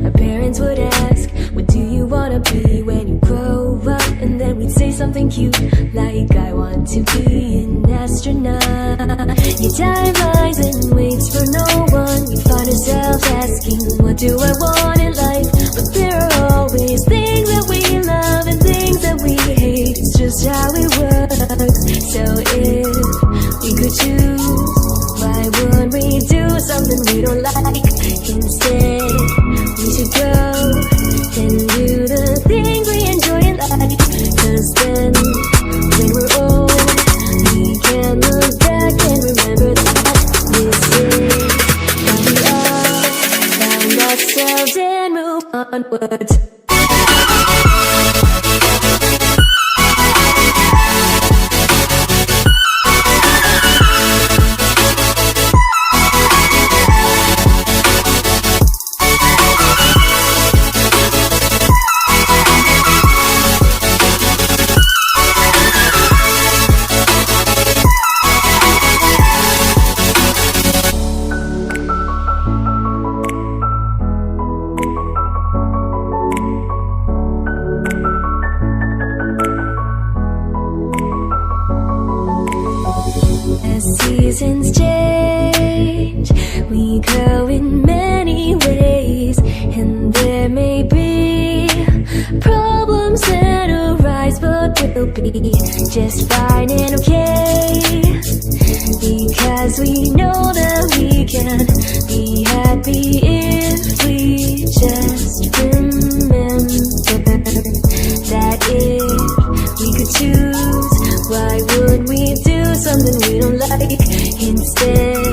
Our parents would ask, what do you wanna be when you grow up? And then we'd say something cute, like I want to be an astronaut. Your time flies and waits for no one. We find ourselves asking, what do I want in life? But there are always things that we love and things that we hate. It's just how it works. So if we could choose, why would we do something we don't like? Instead, we should go and do the things we enjoy in life. Cause then, when we're old, we can look back and remember that this is how we all found ourselves and move onwards. Seasons change, we grow in many ways, and there may be problems that arise, but we'll we'll be just fine and okay, because we know that we can be happy if we just remember that if we could choose, why would we do something we don't like instead?